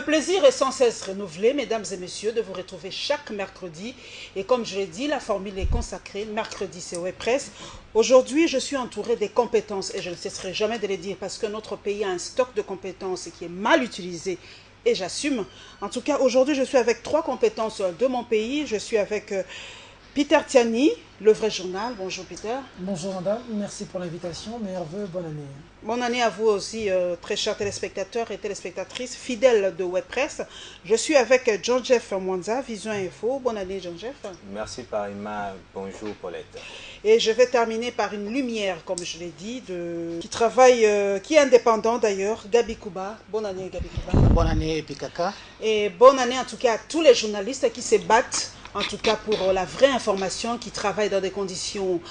plaisir est sans cesse renouvelé, mesdames et messieurs, de vous retrouver chaque mercredi. Et comme je l'ai dit, la formule est consacrée. Mercredi, c'est Web Presse. Aujourd'hui, je suis entouré des compétences et je ne cesserai jamais de les dire parce que notre pays a un stock de compétences qui est mal utilisé et j'assume. En tout cas, aujourd'hui, je suis avec 3 compétences de mon pays. Je suis avec Peter Tiani, Le Vrai Journal. Bonjour Peter. Bonjour madame, merci pour l'invitation. Meilleurs vœux, bonne année. Bonne année à vous aussi, très chers téléspectateurs et téléspectatrices fidèles de Web Presse. Je suis avec Jean-Jeff Mwanza, Vision Info. Bonne année Jean-Jeff. Merci Parima, bonjour Paulette. Et je vais terminer par une lumière, comme je l'ai dit, qui travaille, qui est indépendant d'ailleurs, Gabi Kouba. Bonne année Gabi Kouba. Bonne année Pikaka. Et bonne année en tout cas à tous les journalistes qui se battent, en tout cas pour la vraie information, qui travaillent dans des conditions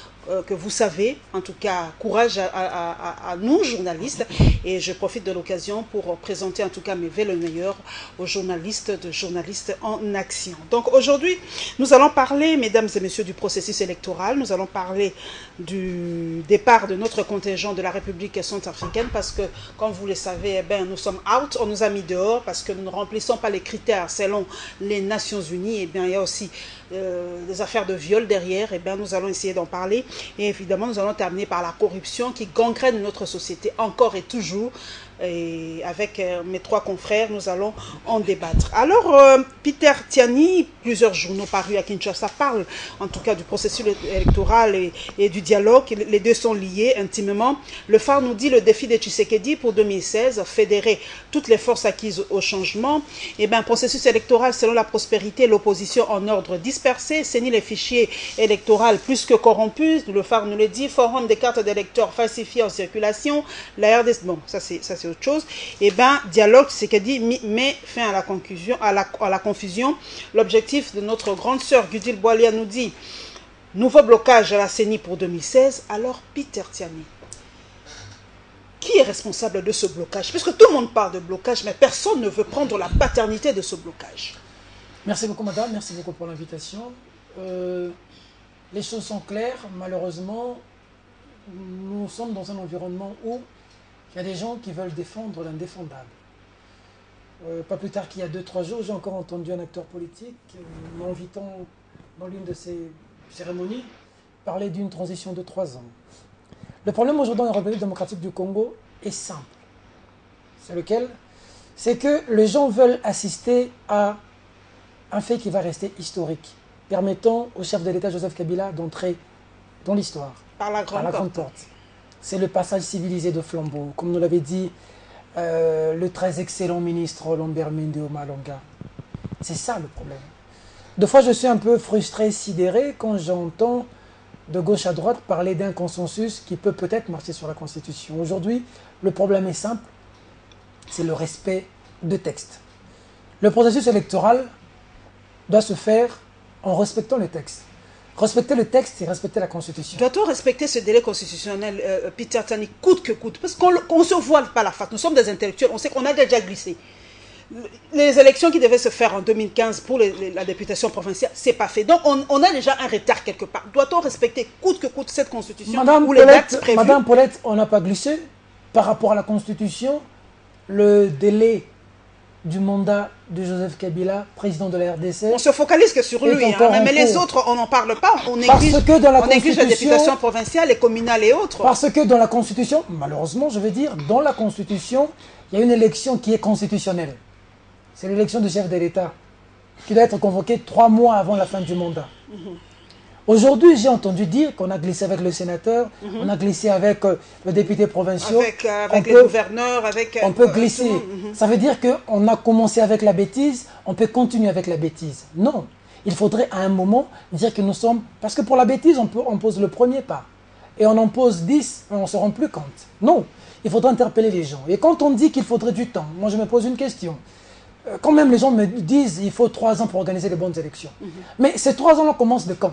que vous savez. En tout cas, courage à nous, journalistes. Et je profite de l'occasion pour présenter en tout cas mes vœux le meilleur aux journalistes en action. Donc aujourd'hui, nous allons parler, mesdames et messieurs, du processus électoral. Nous allons parler du départ de notre contingent de la République centrafricaine parce que, comme vous le savez, nous sommes out, on nous a mis dehors parce que nous ne remplissons pas les critères selon les Nations Unies. Il y a aussi des affaires de viol derrière. Nous allons essayer d'en parler. Et évidemment, nous allons terminer par la corruption qui gangrène notre société encore et toujours. Et avec mes 3 confrères, nous allons en débattre. Alors, Peter Tiani, plusieurs journaux parus à Kinshasa parlent en tout cas du processus électoral et du dialogue. Les deux sont liés intimement. Le phare nous dit le défi de Tshisekedi pour 2016, fédérer toutes les forces acquises au changement. Processus électoral selon la prospérité, l'opposition en ordre dispersé, saisir les fichiers électoraux plus que corrompus. Le phare nous le dit, forum des cartes d'électeurs falsifiées en circulation. La RDC, bon, ça c'est autre chose. Dialogue, c'est que dit met fin à la confusion. L'objectif de notre grande sœur Gudil Boalia nous dit nouveau blocage à la CENI pour 2016. Alors Peter Tiani, qui est responsable de ce blocage? Puisque tout le monde parle de blocage, mais personne ne veut prendre la paternité de ce blocage. Merci beaucoup madame, merci beaucoup pour l'invitation. Les choses sont claires, malheureusement, nous sommes dans un environnement où il y a des gens qui veulent défendre l'indéfendable. Pas plus tard qu'il y a 2-3 jours, j'ai encore entendu un acteur politique m'invitant dans l'une de ces cérémonies parler d'une transition de 3 ans. Le problème aujourd'hui dans la République démocratique du Congo est simple. C'est lequel? C'est que les gens veulent assister à un fait qui va rester historique, permettant au chef de l'État Joseph Kabila d'entrer dans l'histoire. Par la grande porte. C'est le passage civilisé de flambeau, comme nous l'avait dit le très excellent ministre Lambert Mende Omalonga. C'est ça le problème. Des fois, je suis un peu frustré, sidéré, quand j'entends de gauche à droite parler d'un consensus qui peut peut-être marcher sur la Constitution. Aujourd'hui, le problème est simple, c'est le respect de textes. Le processus électoral doit se faire en respectant les textes. Respecter le texte, c'est respecter la Constitution. Doit-on respecter ce délai constitutionnel, Peter Tiani, coûte que coûte? Parce qu'on ne se voile pas la face. Nous sommes des intellectuels, on sait qu'on a déjà glissé. Les élections qui devaient se faire en 2015 pour la députation provinciale, c'est pas fait. Donc on a déjà un retard quelque part. Doit-on respecter coûte que coûte cette Constitution ou les dates prévues? Madame Paulette, on n'a pas glissé. Par rapport à la Constitution, le délai du mandat de Joseph Kabila, président de la RDC. On se focalise que sur lui, mais les autres, on n'en parle pas. On néglige la députation provinciale et communale et autres. Parce que dans la Constitution, malheureusement, je veux dire, dans la Constitution, il y a une élection qui est constitutionnelle. C'est l'élection du chef de l'État, qui doit être convoquée 3 mois avant la fin du mandat. Aujourd'hui, j'ai entendu dire qu'on a glissé avec le sénateur, on a glissé avec le député provincial. Avec les gouverneurs, on peut glisser. Ça veut dire qu'on a commencé avec la bêtise, on peut continuer avec la bêtise. Non, il faudrait à un moment dire que nous sommes... Parce que pour la bêtise, on pose le premier pas. Et on en pose 10, on ne se rend plus compte. Non, il faudrait interpeller les gens. Et quand on dit qu'il faudrait du temps, moi je me pose une question. Quand même les gens me disent qu'il faut 3 ans pour organiser les bonnes élections. Mais ces 3 ans-là commencent de quand?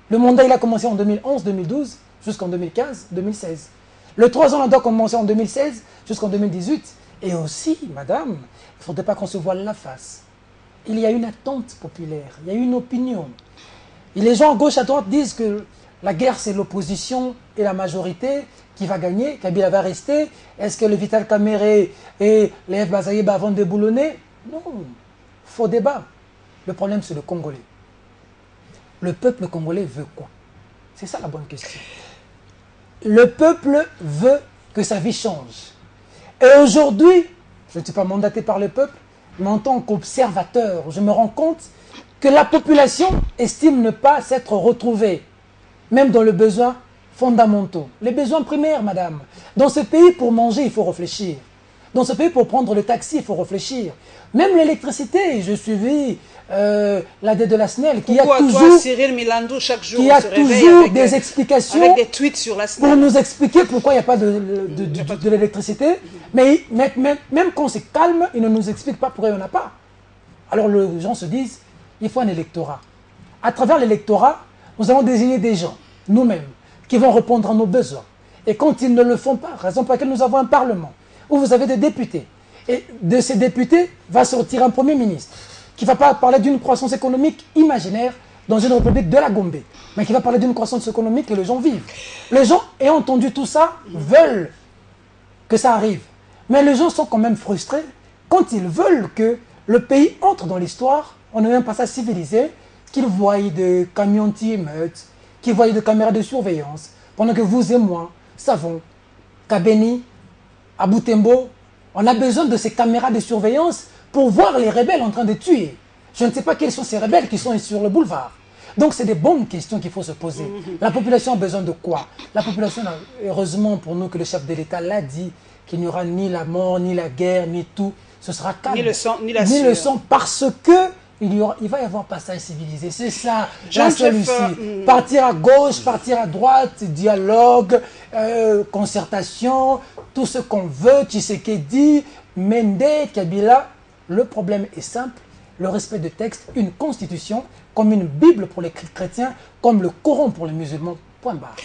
Le mandat, il a commencé en 2011, 2012, jusqu'en 2015, 2016. Le 3 ans, là, doit commencer en 2016 jusqu'en 2018. Et aussi, madame, il ne faudrait pas qu'on se voile la face. Il y a une attente populaire, il y a une opinion. Et les gens à gauche, à droite disent que La guerre, c'est l'opposition et la majorité qui va gagner. Kabila va rester. Est-ce que le Vital Kamere et les F. Bazaïba vont déboulonner? Non. Faux débat. Le problème, c'est le Congolais. Le peuple congolais veut quoi? C'est ça la bonne question. Le peuple veut que sa vie change. Et aujourd'hui, je ne suis pas mandaté par le peuple, mais en tant qu'observateur, je me rends compte que la population estime ne pas s'être retrouvée, même dans les besoins fondamentaux. Les besoins primaires, madame. Dans ce pays, pour manger, il faut réfléchir. Dans ce pays, pour prendre le taxi, il faut réfléchir. Même l'électricité, je suivis la dette de la SNEL, qui a toujours, toi, Cyril Milandou, chaque jour, qui a toujours avec, des explications avec des tweets sur la SNEL. pour nous expliquer pourquoi il n'y a pas de l'électricité. Mais même quand c'est calme, il ne nous explique pas pourquoi il n'y en a pas. Alors les gens se disent, il faut un électorat. À travers l'électorat, nous allons désigner des gens, nous-mêmes, qui vont répondre à nos besoins. Et quand ils ne le font pas, raison pour laquelle nous avons un parlement, où vous avez des députés. Et de ces députés va sortir un premier ministre qui ne va pas parler d'une croissance économique imaginaire dans une république de la Gombe, mais qui va parler d'une croissance économique que les gens vivent. Les gens, ayant entendu tout ça, veulent que ça arrive. Mais les gens sont quand même frustrés quand ils veulent que le pays entre dans l'histoire, on ne même pas ça civilisé, qu'ils voient des camions anti-émeutes, qu'ils voient des caméras de surveillance, pendant que vous et moi savons qu'à Beni, à Butembo, on a besoin de ces caméras de surveillance pour voir les rebelles en train de tuer. Je ne sais pas quels sont ces rebelles qui sont sur le boulevard. Donc c'est des bonnes questions qu'il faut se poser. La population a besoin de quoi? La population, heureusement pour nous que le chef de l'État l'a dit, qu'il n'y aura ni la mort, ni la guerre, ni tout. Ce sera calme. Ni le sang, ni la Ni sueur. le sang, parce que il va y avoir passage civilisé. C'est ça, la solution. Partir à gauche, partir à droite, dialogue, concertation, tout ce qu'on veut, Tshisekedi, Mende, Kabila. Le problème est simple, le respect de texte, une constitution, comme une Bible pour les chrétiens, comme le Coran pour les musulmans. Point barre.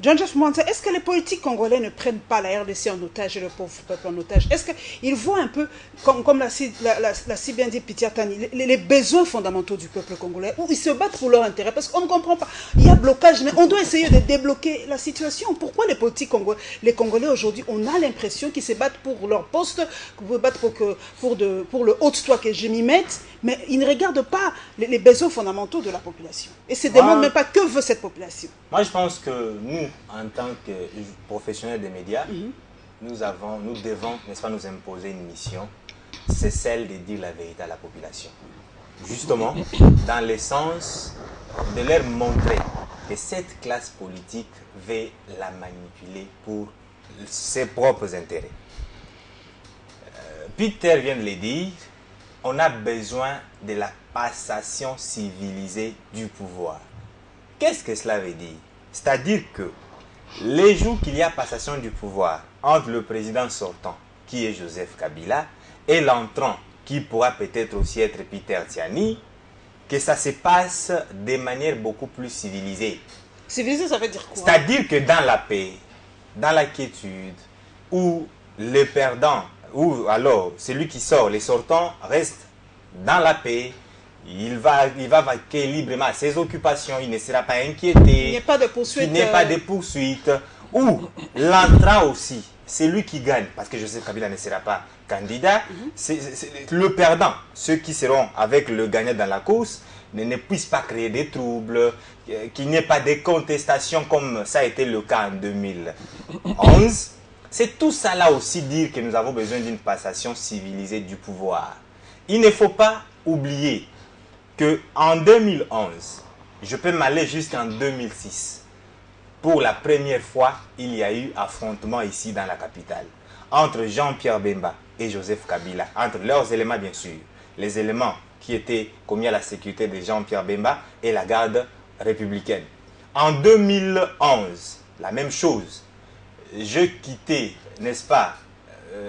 John Jeff Monte, est-ce que les politiques congolais ne prennent pas la RDC en otage et le pauvre peuple en otage? Est-ce qu'ils voient un peu, comme l'a si bien dit Pitia Tani, les besoins fondamentaux du peuple congolais, où ils se battent pour leur intérêt? Parce qu'on ne comprend pas. Il y a blocage, mais on doit essayer de débloquer la situation. Pourquoi les politiques congolais, les Congolais aujourd'hui, on a l'impression qu'ils se battent pour leur poste, qu'ils se battent pour le haut-toi que je m'y mette, mais ils ne regardent pas les besoins fondamentaux de la population. Et se demandent même pas que veut cette population. Moi, je pense que nous, en tant que professionnels des médias, nous devons, n'est-ce pas, nous imposer une mission, c'est celle de dire la vérité à la population. Justement, dans le sens de leur montrer que cette classe politique veut la manipuler pour ses propres intérêts. Peter vient de le dire, on a besoin de la passation civilisée du pouvoir. Qu'est-ce que cela veut dire? C'est-à-dire que les jours qu'il y a passation du pouvoir entre le président sortant, qui est Joseph Kabila, et l'entrant, qui pourra peut-être aussi être Peter Tiani, que ça se passe de manière beaucoup plus civilisée. Civilisé, ça veut dire quoi? C'est-à-dire que dans la paix, dans la quiétude, où le perdant, ou alors celui qui sort, les sortants, reste dans la paix, il va vaquer librement à ses occupations, il ne sera pas inquiété, Il n'y a pas de poursuite. il n'y a pas de poursuite, ou l'entrant aussi, c'est lui qui gagne, parce que Joseph Kabila ne sera pas candidat, c'est le perdant, ceux qui seront avec le gagnant dans la course, ne puissent pas créer des troubles, qu'il n'y ait pas de contestations comme ça a été le cas en 2011. C'est tout ça là aussi dire que nous avons besoin d'une passation civilisée du pouvoir. Il ne faut pas oublier qu'en 2011, je peux m'aller jusqu'en 2006. Pour la première fois, il y a eu affrontement ici dans la capitale entre Jean-Pierre Bemba et Joseph Kabila, entre leurs éléments bien sûr, les éléments qui étaient commis à la sécurité de Jean-Pierre Bemba et la garde républicaine. En 2011, la même chose. Je quittais, n'est-ce pas,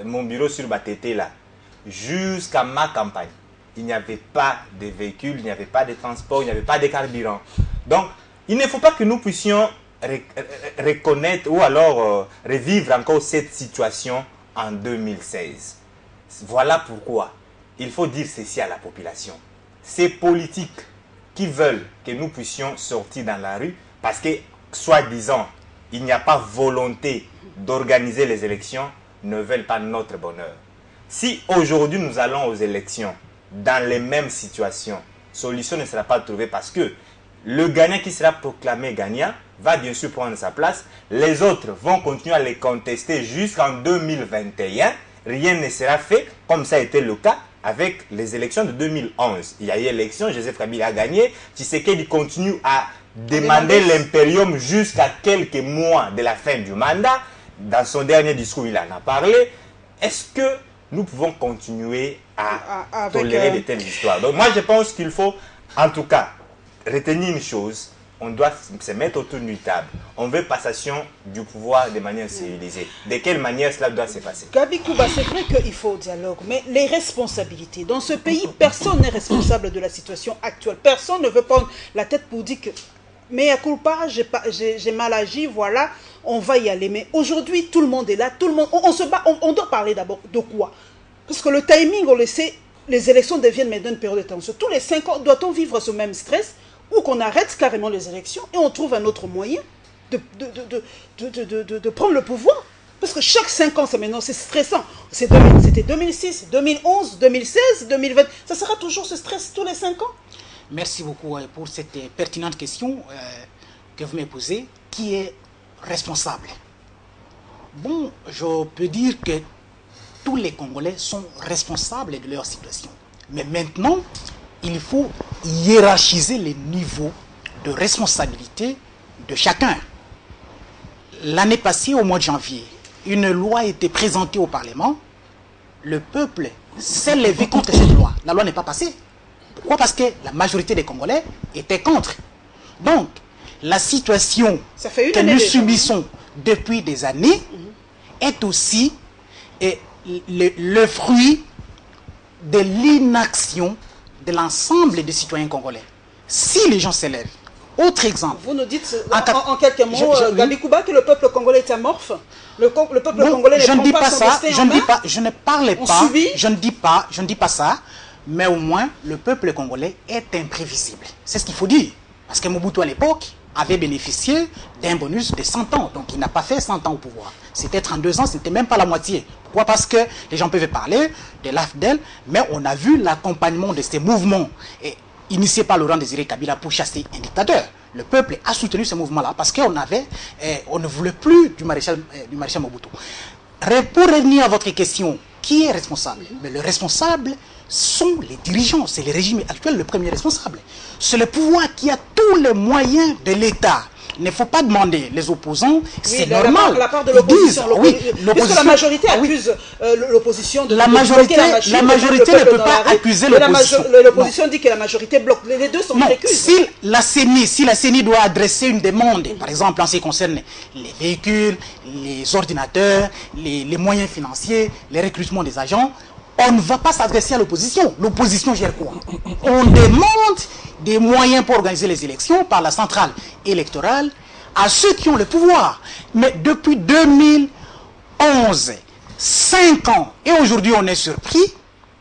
mon bureau sur Batété là, jusqu'à ma campagne. Il n'y avait pas de véhicules, il n'y avait pas de transport, il n'y avait pas de carburant. Donc, il ne faut pas que nous puissions reconnaître ou alors revivre encore cette situation en 2016. Voilà pourquoi il faut dire ceci à la population. Ces politiques qui veulent que nous puissions sortir dans la rue, parce que soi-disant, il n'y a pas volonté d'organiser les élections, ne veulent pas notre bonheur. Si aujourd'hui nous allons aux élections dans les mêmes situations, solution ne sera pas trouvée parce que le gagnant qui sera proclamé gagnant va bien sûr prendre sa place. Les autres vont continuer à les contester jusqu'en 2021. Rien ne sera fait comme ça a été le cas avec les élections de 2011. Il y a eu élection, Joseph Kabila a gagné. Tshisekedi continue à demander l'impérium jusqu'à quelques mois de la fin du mandat. Dans son dernier discours, il en a parlé. Est-ce que nous pouvons continuer à tolérer de telles histoires? Donc moi, je pense qu'il faut, en tout cas, retenir une chose. On doit se mettre autour d'une table. On veut passation du pouvoir de manière civilisée. De quelle manière cela doit se passer? Gabi Kouba, c'est vrai qu'il faut dialogue, mais les responsabilités. Dans ce pays, personne n'est responsable de la situation actuelle. Personne ne veut prendre la tête pour dire que mais à culpa, j'ai mal agi, voilà, on va y aller. Mais aujourd'hui, tout le monde est là, tout le monde, on se bat, on doit parler d'abord de quoi? Parce que le timing, on le sait, les élections deviennent maintenant une période de tension. Tous les 5 ans, doit-on vivre ce même stress ou qu'on arrête carrément les élections et on trouve un autre moyen de prendre le pouvoir? Parce que chaque 5 ans, maintenant, c'est stressant. C'était 2006, 2011, 2016, 2020. Ça sera toujours ce stress tous les 5 ans? Merci beaucoup pour cette pertinente question que vous me posez. Qui est responsable? Bon, je peux dire que tous les Congolais sont responsables de leur situation. Mais maintenant, il faut hiérarchiser les niveaux de responsabilité de chacun. L'année passée, au mois de janvier, une loi a été présentée au Parlement. Le peuple s'est levé contre cette loi. La loi n'est pas passée. Pourquoi? Parce que la majorité des Congolais étaient contre. Donc, la situation que nous subissons depuis des années est aussi le fruit de l'inaction de l'ensemble des citoyens congolais. Si les gens s'élèvent, autre exemple. Vous nous dites en quelques mots, Gabi Kouba, que le peuple congolais est amorphe. Le peuple congolais ne prend pas son destin en main. Je ne parle pas, je ne dis pas ça, mais au moins le peuple congolais est imprévisible. C'est ce qu'il faut dire. Parce que Mobutu à l'époque avait bénéficié d'un bonus de 100 ans. Donc il n'a pas fait 100 ans au pouvoir. C'était 32 ans, ce n'était même pas la moitié. Pourquoi? Parce que les gens peuvent parler de l'AFDEL, mais on a vu l'accompagnement de ces mouvements initiés par Laurent Désiré Kabila pour chasser un dictateur. Le peuple a soutenu ce mouvement-là parce qu'on ne voulait plus du maréchal Mobutu. Pour revenir à votre question, qui est responsable? Mais le responsable sont les dirigeants, c'est le régime actuel le premier responsable. C'est le pouvoir qui a tous les moyens de l'État. Il ne faut pas demander les opposants, c'est normal. La part de l'opposition, puisque la majorité accuse l'opposition de bloquer la machine. La majorité ne peut pas accuser l'opposition. L'opposition dit que la majorité bloque. Les deux sont récusés. Si la CENI doit adresser une demande, par exemple en ce qui concerne les véhicules, les ordinateurs, les moyens financiers, les recrutements des agents, on ne va pas s'adresser à l'opposition. L'opposition gère quoi? On demande des moyens pour organiser les élections par la centrale électorale à ceux qui ont le pouvoir. Mais depuis 2011, 5 ans, et aujourd'hui on est surpris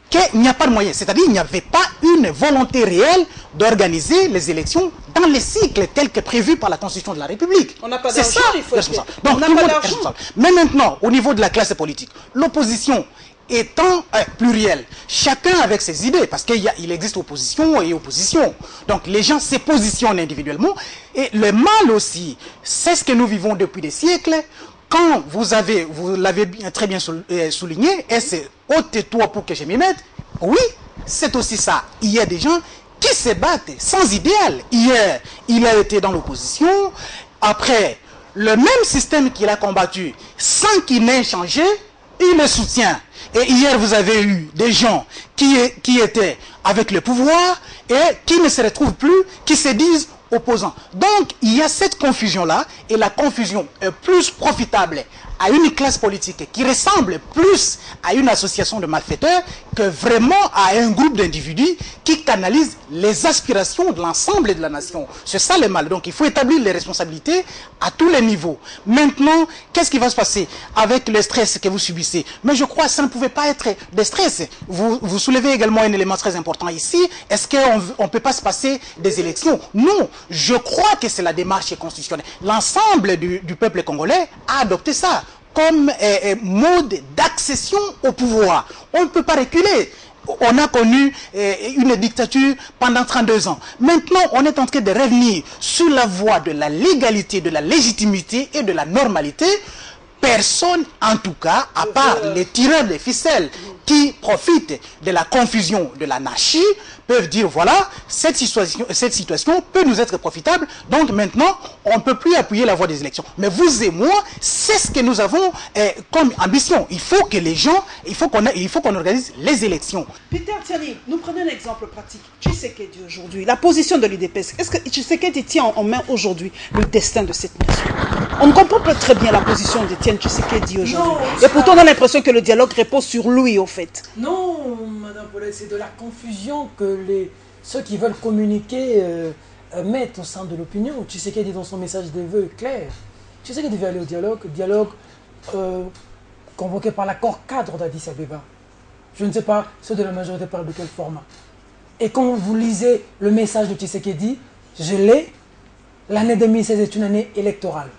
qu'il n'y a pas de moyens. C'est-à-dire qu'il n'y avait pas une volonté réelle d'organiser les élections dans les cycles tels que prévus par la Constitution de la République. On n'a pas d'argent, il faut dire. Donc, on n'a pas d'argent. Mais maintenant, au niveau de la classe politique, l'opposition étant pluriel, chacun avec ses idées, parce qu'il existe opposition et opposition. Donc les gens se positionnent individuellement, et le mal aussi, c'est ce que nous vivons depuis des siècles. Quand vous l'avez très bien souligné, et c'est ôte-toi pour que je m'y mette, oui, c'est aussi ça. Il y a des gens qui se battent sans idéal. Hier, il a été dans l'opposition, après, le même système qu'il a combattu, sans qu'il n'ait changé, il le soutient. Et hier, vous avez eu des gens qui étaient avec le pouvoir et qui ne se retrouvent plus, qui se disent opposants. Donc, il y a cette confusion-là, et la confusion est plus profitable à une classe politique qui ressemble plus à une association de malfaiteurs que vraiment à un groupe d'individus qui canalisent les aspirations de l'ensemble de la nation. C'est ça le mal. Donc il faut établir les responsabilités à tous les niveaux. Maintenant, qu'est-ce qui va se passer avec le stress que vous subissez? Mais je crois que ça ne pouvait pas être des stress. Vous soulevez également un élément très important ici. Est-ce qu'on ne peut pas se passer des élections? Non, je crois que c'est la démarche constitutionnelle. L'ensemble du peuple congolais a adopté ça comme mode d'accession au pouvoir. On ne peut pas reculer. On a connu une dictature pendant 32 ans. Maintenant, on est en train de revenir sur la voie de la légalité, de la légitimité et de la normalité. Personne, en tout cas, à part les tireurs de ficelles qui profitent de la confusion, de l'anarchie, peuvent dire, voilà, cette situation peut nous être profitable, donc maintenant, on ne peut plus appuyer la voie des élections. Mais vous et moi, c'est ce que nous avons comme ambition. Il faut que les gens, il faut qu'on organise les élections. Peter Tiani, nous prenons un exemple pratique. Tshisekedi aujourd'hui, la position de l'UDPS, est-ce que Tshisekedi tient en main aujourd'hui le destin de cette nation? On ne comprend pas très bien la position de Tshisekedi aujourd'hui. Et pourtant, on a l'impression que le dialogue repose sur lui, au fait. Non, Madame Paulette, c'est de la confusion que ceux qui veulent communiquer mettent au sein de l'opinion. Tshisekedi, dans son message de vœux, est clair. Tshisekedi veut aller au dialogue convoqué par l'accord cadre d'Addis Abeba. Je ne sais pas, ceux de la majorité parlent de quel format. Et quand vous lisez le message de Tshisekedi, je l'ai, l'année 2016 est une année électorale.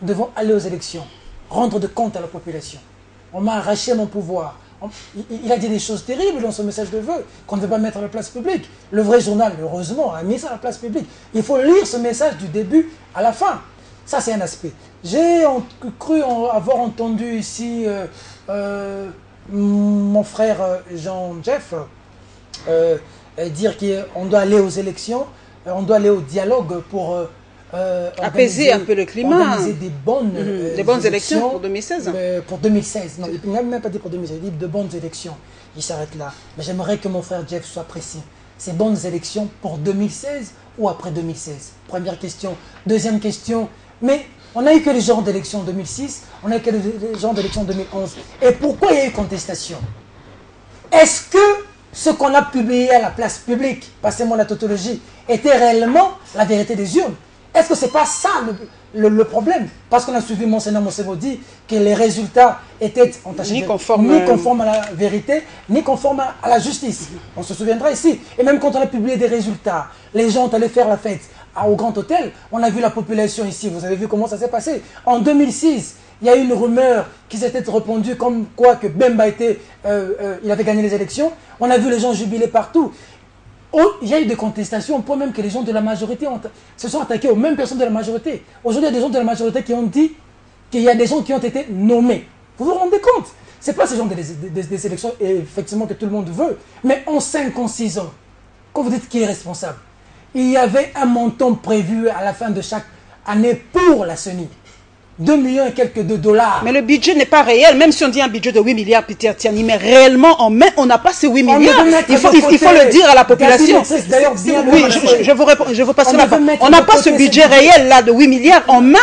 Nous devons aller aux élections, rendre de compte à la population. On m'a arraché mon pouvoir. Il a dit des choses terribles dans son message de vœux, qu'on ne veut pas mettre à la place publique. Le vrai journal, heureusement, a mis ça à la place publique. Il faut lire ce message du début à la fin. Ça, c'est un aspect. J'ai cru avoir entendu ici mon frère Jean-Jeff dire qu'on doit aller aux élections, on doit aller au dialogue pour apaiser un peu le climat. Organiser des bonnes élections pour 2016. Pour 2016. Non, il n'a même pas dit pour 2016, il dit de bonnes élections. Il s'arrête là. Mais j'aimerais que mon frère Jeff soit précis. Ces bonnes élections pour 2016 ou après 2016? Première question. Deuxième question. Mais on n'a eu que les genres d'élections en 2006, on n'a eu que les genres d'élections en 2011. Et pourquoi il y a eu contestation? Est-ce que ce qu'on a publié à la place publique, passez-moi la tautologie, était réellement la vérité des urnes? Est-ce que ce n'est pas ça le problème? Parce qu'on a suivi Monseigneur Mosebo dit que les résultats étaient ni conformes à la vérité, ni conformes à la justice. On se souviendra ici. Et même quand on a publié des résultats, les gens allaient faire la fête au Grand Hôtel, on a vu la population ici. Vous avez vu comment ça s'est passé. En 2006, il y a eu une rumeur qui s'était répandue comme quoi que Bemba il avait gagné les élections. On a vu les gens jubiler partout. Il y a eu des contestations au point même que les gens de la majorité se sont attaqués aux mêmes personnes de la majorité. Aujourd'hui, il y a des gens de la majorité qui ont dit qu'il y a des gens qui ont été nommés. Vous vous rendez compte? Ce n'est pas ce genre des élections effectivement que tout le monde veut. Mais en 5 ans, 6 ans, quand vous dites qui est responsable, il y avait un montant prévu à la fin de chaque année pour la CENI. 2 millions et quelques de dollars. Mais le budget n'est pas réel, même si on dit un budget de 8 milliards, Peter Tiani, mais réellement, en main, on n'a pas ces 8 milliards. Il faut le dire à la population. Oui, je vous passe la parole. On n'a pas ce budget réel là de 8 milliards en main,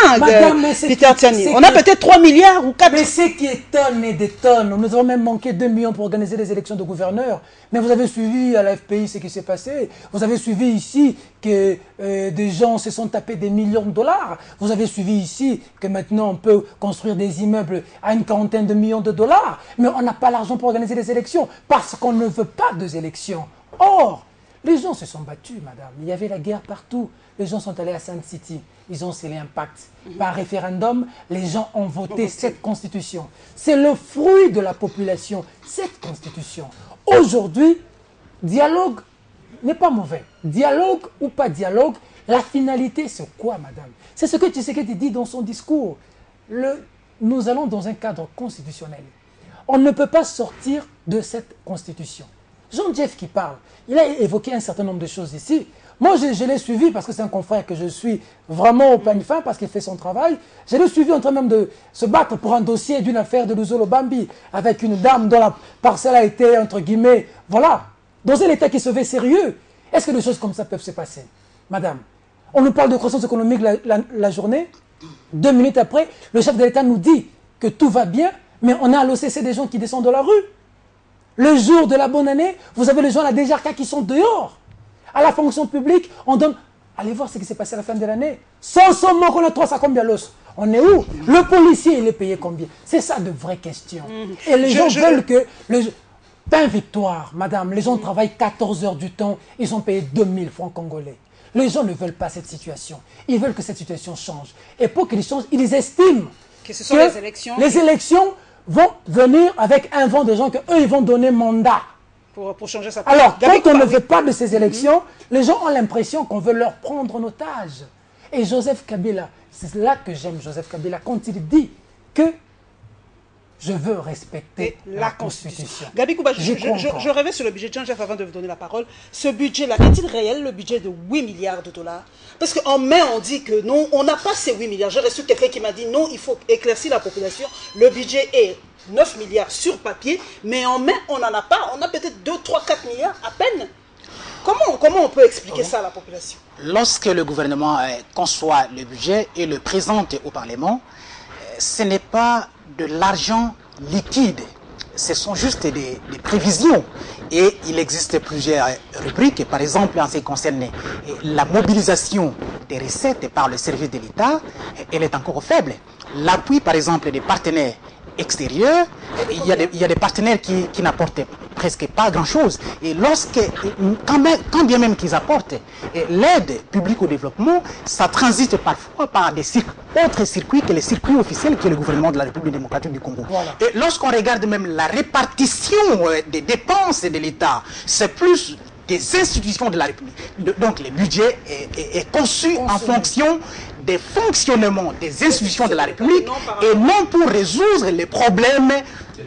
Peter Tiani. On a peut-être 3 milliards ou 4. Mais ce qui est tonnes et des tonnes, nous avons même manqué 2 millions pour organiser les élections de gouverneurs. Mais vous avez suivi à la FPI ce qui s'est passé. Vous avez suivi ici que des gens se sont tapés des millions de dollars. Vous avez suivi ici que maintenant on peut construire des immeubles à une quarantaine de millions de dollars. Mais on n'a pas l'argent pour organiser les élections parce qu'on ne veut pas des élections. Or, les gens se sont battus, madame. Il y avait la guerre partout. Les gens sont allés à Sun City. Ils ont scellé un pacte. Par référendum, les gens ont voté cette constitution. C'est le fruit de la population, cette constitution. Aujourd'hui, dialogue n'est pas mauvais. Dialogue ou pas dialogue, la finalité, c'est quoi, madame? C'est ce que Tshisekedi dit dans son discours. Nous allons dans un cadre constitutionnel. On ne peut pas sortir de cette constitution. Jean-Jeff qui parle, il a évoqué un certain nombre de choses ici. Moi, je l'ai suivi parce que c'est un confrère que je suis vraiment au peigne fin parce qu'il fait son travail. Je l'ai suivi en train même de se battre pour un dossier d'une affaire de Luzolo Bambi avec une dame dont la parcelle a été, entre guillemets, voilà, dans un état qui se veut sérieux. Est-ce que des choses comme ça peuvent se passer? Madame, on nous parle de croissance économique la journée. 2 minutes après, le chef de l'État nous dit que tout va bien, mais on a à l'OCC des gens qui descendent de la rue. Le jour de la bonne année, vous avez les gens à la DGRK qui sont dehors. À la fonction publique, on donne... Allez voir ce qui s'est passé à la fin de l'année. Sans somme qu'on a 300 combien l'os. On est où? Le policier, il est payé combien? C'est ça de vraies questions. Et les gens veulent que... Pain Victoire, madame, les gens travaillent 14 heures du temps, ils sont payés 2000 francs congolais. Les gens ne veulent pas cette situation. Ils veulent que cette situation change. Et pour qu'ils changent, ils estiment que ce sont les élections. Les élections vont venir avec un vent de gens qu'eux, ils vont donner mandat. Pour changer sa Alors, quand on ne veut pas de ces élections, les gens ont l'impression qu'on veut leur prendre en otage. Et Joseph Kabila, c'est là que j'aime Joseph Kabila, quand il dit que je veux respecter la Constitution. Gabi Kouba, je rêvais sur le budget de Jean-Jeff avant de vous donner la parole. Ce budget-là, est-il réel, le budget de 8 milliards de dollars? Parce qu'en mai, on dit que non, on n'a pas ces 8 milliards. J'ai reçu quelqu'un qui m'a dit non, il faut éclaircir la population. Le budget est 9 milliards sur papier, mais en mai, on n'en a pas. On a peut-être 2, 3, 4 milliards à peine. Comment on peut expliquer ça à la population? Lorsque le gouvernement conçoit le budget et le présente au Parlement, ce n'est pas de l'argent liquide, ce sont juste des prévisions. Et il existe plusieurs rubriques, par exemple en ce qui concerne la mobilisation des recettes par le service de l'État, elle est encore faible. L'appui par exemple des partenaires extérieurs, il y a des partenaires qui n'apportent presque pas grand-chose. Et quand bien même qu'ils apportent l'aide publique au développement, ça transite parfois par des autres circuits que les circuits officiels que le gouvernement de la République démocratique du Congo. Voilà. Et lorsqu'on regarde même la répartition des dépenses de l'État, c'est plus des institutions de la République. Donc le budget est conçu en fonction des fonctionnements des institutions de la République et non pour résoudre les problèmes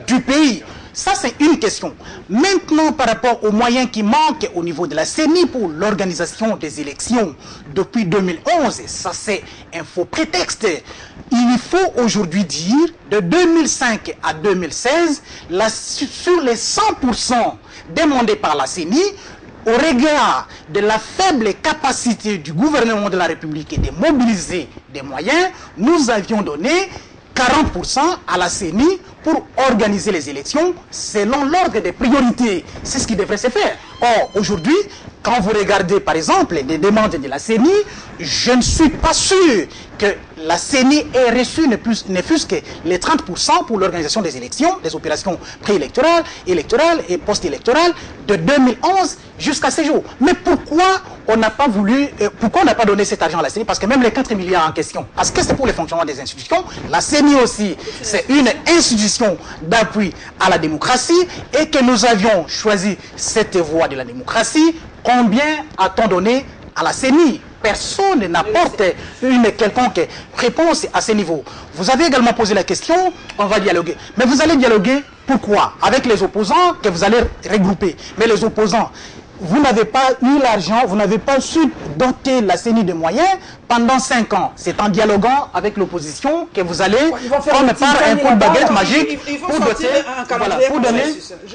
du pays. Ça, c'est une question. Maintenant, par rapport aux moyens qui manquent au niveau de la CENI pour l'organisation des élections depuis 2011, ça, c'est un faux prétexte. Il faut aujourd'hui dire, de 2005 à 2016, sur les 100% demandés par la CENI, au regard de la faible capacité du gouvernement de la République de mobiliser des moyens, nous avions donné 40% à la CENI pour organiser les élections selon l'ordre des priorités. C'est ce qui devrait se faire. Or, aujourd'hui, quand vous regardez par exemple les demandes de la CENI, je ne suis pas sûr que la CENI ait reçu ne fût-ce que les 30% pour l'organisation des élections, des opérations préélectorales, électorales et post-électorales de 2011 jusqu'à ce jour. Mais pourquoi on n'a pas voulu, pourquoi on n'a pas donné cet argent à la CENI? Parce que même les 4 milliards en question, parce que c'est pour le fonctionnement des institutions, la CENI aussi, c'est une institution d'appui à la démocratie et que nous avions choisi cette voie de la démocratie. Combien a-t-on donné à la CENI? Personne n'apporte une quelconque réponse à ce niveau. Vous avez également posé la question, on va dialoguer. Mais vous allez dialoguer pourquoi? Avec les opposants que vous allez regrouper. Mais les opposants, vous n'avez pas eu l'argent, vous n'avez pas su doter la CENI de moyens pendant 5 ans. C'est en dialoguant avec l'opposition que vous allez prendre par un coup de baguette magique pour doter. Voilà, pour donner.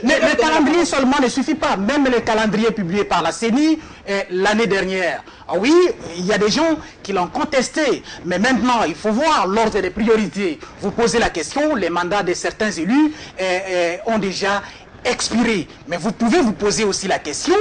Le calendrier seulement ne suffit pas. Même le calendrier publié par la CENI l'année dernière. Ah oui, il y a des gens qui l'ont contesté. Mais maintenant, il faut voir l'ordre des priorités. Vous posez la question, les mandats de certains élus ont déjà expiré. Mais vous pouvez vous poser aussi la question,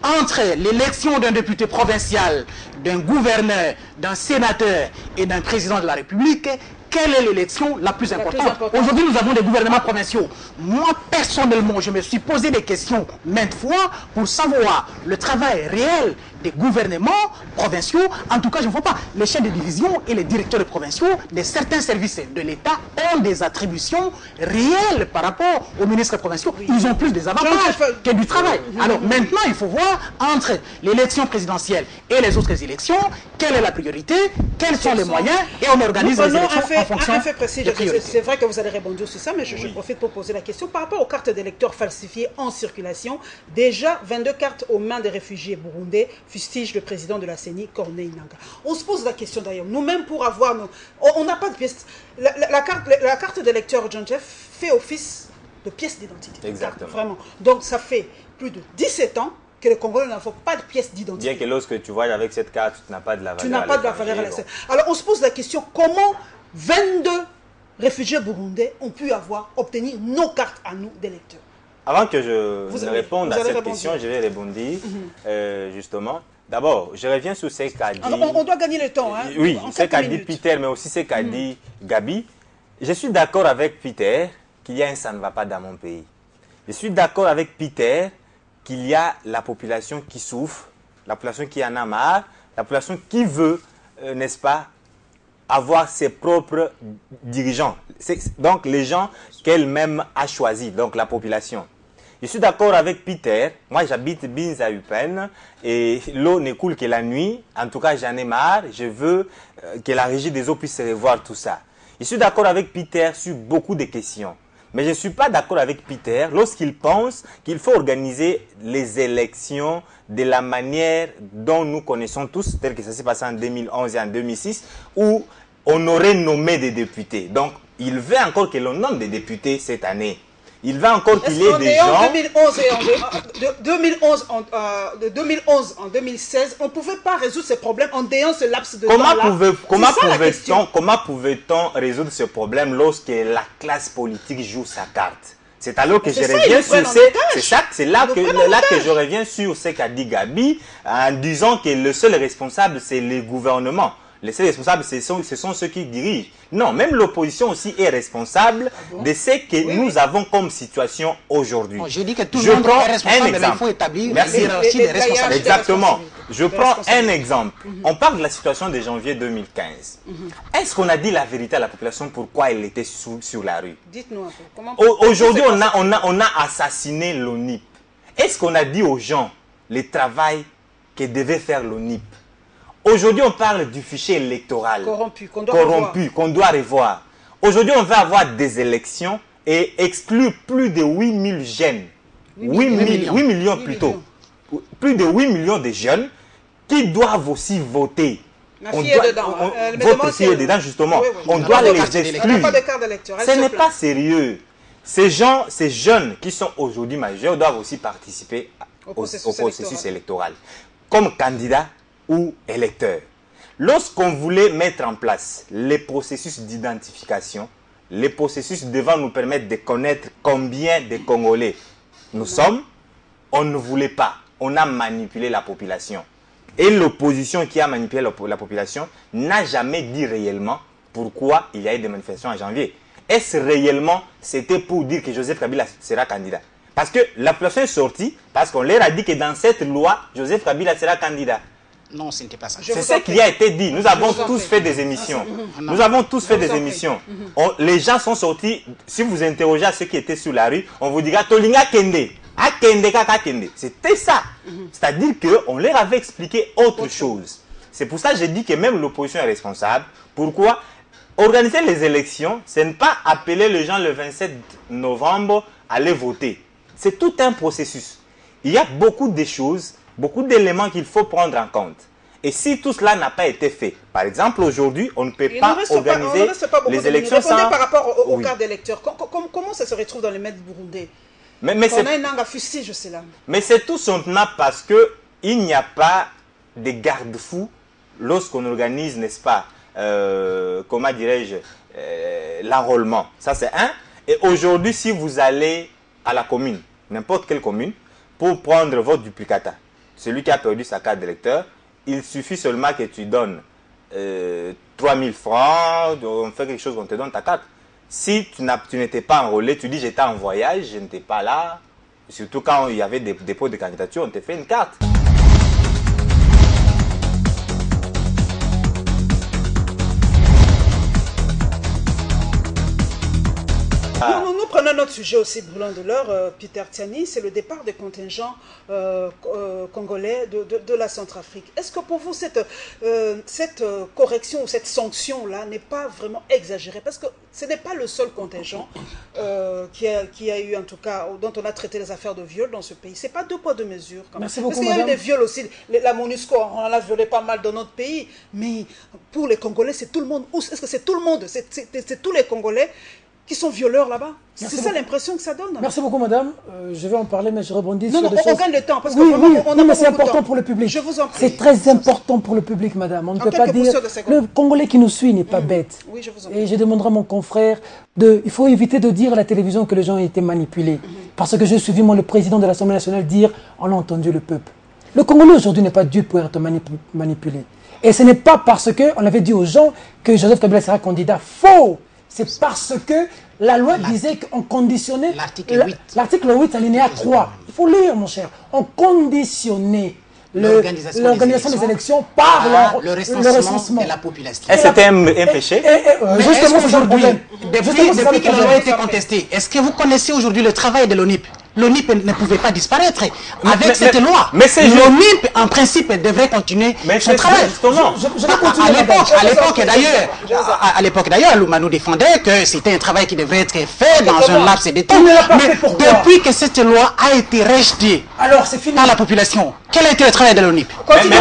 entre l'élection d'un député provincial, d'un gouverneur, d'un sénateur et d'un président de la République, quelle est l'élection la plus importante? Aujourd'hui, nous avons des gouvernements provinciaux. Moi, personnellement, je me suis posé des questions maintes fois pour savoir le travail réel des gouvernements provinciaux. En tout cas, je ne vois pas. Les chefs de division et les directeurs de provinciaux de certains services de l'État ont des attributions réelles par rapport aux ministres provinciaux. Ils ont plus des avantages que du travail. Alors maintenant, il faut voir entre l'élection présidentielle et les autres élections, quelle est la priorité, quels sont les moyens, et on organise les élections en fonction un fait précis. C'est vrai que vous allez rebondir sur ça, mais je profite pour poser la question. Par rapport aux cartes d'électeurs falsifiées en circulation, déjà 22 cartes aux mains des réfugiés burundais, fustige le président de la CENI, Corneille Nangaa. On se pose la question d'ailleurs, nous-mêmes pour avoir nos... On n'a pas de pièce. La carte d'électeur John Jeff fait office de pièce d'identité. Exactement. Vraiment. Donc ça fait plus de 17 ans que les Congolais n'ont pas de pièce d'identité. Bien que lorsque tu vois avec cette carte, tu n'as pas de la valeur. Tu n'as pas de la valeur à la scène. Alors on se pose la question, comment 22 réfugiés burundais ont pu obtenir nos cartes à nous d'électeurs? Avant que je Vous ne allez- réponde vous à allez cette rebondir. question, je vais rebondir justement. D'abord, je reviens sur ce qu'a dit... On doit gagner le temps. Hein, Oui, en ce quelques qu'a dit minutes. Peter, mais aussi ce qu'a dit Gabi. Je suis d'accord avec Peter qu'il y a un ça ne va pas dans mon pays. Je suis d'accord avec Peter qu'il y a la population qui souffre, la population qui en a marre, la population qui veut, n'est-ce pas, avoir ses propres dirigeants. Donc les gens qu'elle-même a choisis, donc la population. Je suis d'accord avec Peter. Moi, j'habite Binza Upen et l'eau ne coule que la nuit. En tout cas, j'en ai marre. Je veux que la régie des eaux puisse revoir tout ça. Je suis d'accord avec Peter sur beaucoup de questions. Mais je ne suis pas d'accord avec Peter lorsqu'il pense qu'il faut organiser les élections de la manière dont nous connaissons tous, tel que ça s'est passé en 2011 et en 2006, où on aurait nommé des députés. Donc, il veut encore que l'on nomme des députés cette année. Il va encore qu'il y ait des gens... En 2011 et de 2011 en 2016, on ne pouvait pas résoudre ces problèmes en déant ce laps de temps-là. Comment pouvait-on résoudre ce problème lorsque la classe politique joue sa carte? C'est alors que je reviens sur c'est là que je reviens sur ce qu'a dit Gabi en disant que le seul responsable c'est le gouvernement. Les seuls responsables, ce sont ceux qui dirigent. Non, même l'opposition aussi est responsable de ce que nous avons comme situation aujourd'hui. Je dis que tout le monde est responsable, mais il faut établir la hiérarchie des responsables. Exactement. Je prends un exemple. On parle de la situation de janvier 2015. Est-ce qu'on a dit la vérité à la population pourquoi elle était sur la rue? Dites-nous un peu. Comment aujourd'hui, on a assassiné l'ONIP. Est-ce qu'on a dit aux gens le travail que devait faire l'ONIP? Aujourd'hui, on parle du fichier électoral corrompu, qu'on doit revoir. Aujourd'hui, on va avoir des élections et exclure plus de 8 000 jeunes. 8 millions plutôt. Plus de 8 millions de jeunes qui doivent aussi voter. Ma fille est dedans. Votre fille est dedans, justement. On doit les exclure. Ce n'est pas sérieux. Ces jeunes qui sont aujourd'hui majeurs doivent aussi participer au processus électoral. Comme candidats ou électeurs. Lorsqu'on voulait mettre en place les processus d'identification, les processus devant nous permettre de connaître combien de Congolais nous sommes, on ne voulait pas. On a manipulé la population. Et l'opposition qui a manipulé la population n'a jamais dit réellement pourquoi il y a eu des manifestations en janvier. Est-ce réellement, c'était pour dire que Joseph Kabila sera candidat? Parce que la population est sortie, parce qu'on leur a dit que dans cette loi, Joseph Kabila sera candidat. Non, ce n'était pas ça. C'est ce qui a été dit. Nous avons tous fait des émissions. Nous avons tous fait des émissions. Les gens sont sortis. Si vous interrogez à ceux qui étaient sur la rue, on vous dira Tolinga Kende. C'était ça. C'est-à-dire qu'on leur avait expliqué autre chose. C'est pour ça que j'ai dit que même l'opposition est responsable. Pourquoi? Organiser les élections, ce n'est pas appeler les gens le 27 novembre à aller voter. C'est tout un processus. Il y a beaucoup de choses, beaucoup d'éléments qu'il faut prendre en compte. Et si tout cela n'a pas été fait, par exemple aujourd'hui, on ne peut pas organiser les élections sans... par rapport au cas d'électeurs, comment ça se retrouve dans les médias burundais? On a une langue fusil, je sais là. Mais c'est tout simplement parce qu'il n'y a pas de garde-fous lorsqu'on organise, n'est-ce pas, comment dirais-je, l'enrôlement. Ça c'est un. Et aujourd'hui, si vous allez à la commune, n'importe quelle commune, pour prendre votre duplicata, celui qui a perdu sa carte d'électeur, il suffit seulement que tu donnes 3 000 francs, on fait quelque chose, on te donne ta carte. Si tu n'étais pas enrôlé, tu dis j'étais en voyage, je n'étais pas là, surtout quand il y avait des dépôts de candidature, on te fait une carte. Nous prenons notre sujet aussi brûlant de l'heure, Peter Tiani, c'est le départ des contingents congolais de la Centrafrique. Est-ce que pour vous, cette correction ou cette sanction-là n'est pas vraiment exagérée? Parce que ce n'est pas le seul contingent qui a eu, en tout cas, dont on a traité les affaires de viol dans ce pays. Ce n'est pas deux poids, deux mesures. Merci beaucoup, parce qu'il y a eu des viols aussi. La MONUSCO, on en a violé pas mal dans notre pays. Mais pour les Congolais, c'est tout le monde. Est-ce que c'est tout le monde? C'est tous les Congolais qui sont violeurs là-bas. C'est Merci ça beaucoup. l'impression que ça donne. Merci beaucoup, madame. Je vais en parler, mais je rebondis Non, sur non, des on choses. gagne le temps, parce que Oui, vraiment, oui, on a oui, mais pas c'est beaucoup de important temps. pour le public. Je vous en prie. C'est très important pour le public, madame. On ne En peut pas quelques dire... poussières de secondes. Le Congolais qui nous suit n'est pas bête. Oui, je vous en prie. Et je demanderai à mon confrère il faut éviter de dire à la télévision que les gens ont été manipulés. Parce que j'ai suivi, moi, le président de l'Assemblée nationale dire on a entendu le peuple. Le Congolais aujourd'hui n'est pas dû pour être manipulé. Et ce n'est pas parce qu'on avait dit aux gens que Joseph Kabila sera candidat. Faux! C'est parce que la loi disait qu'on conditionnait... L'article 8. L'article 8, alinéa 3. Il faut lire, mon cher. On conditionnait l'organisation des élections par le recensement recensement de la population. Est-ce que c'était un péché? Mais justement, est-ce c'est ça le problème. depuis Justement, c'est ça le que la problème. loi a été contestée, est-ce que vous connaissez aujourd'hui le travail de l'ONIP? L'ONIP ne pouvait pas disparaître avec cette loi. mais c'est l'ONIP, en principe, devrait continuer son travail. Je vais continuer, À l'époque d'ailleurs, Louma nous défendait que c'était un travail qui devrait être fait dans un laps de temps. Il ne l'a pas Mais fait, pourquoi? depuis que cette loi a été rejetée Alors, c'est fini. par la population, quel a été le travail de l'ONIP? Continuons,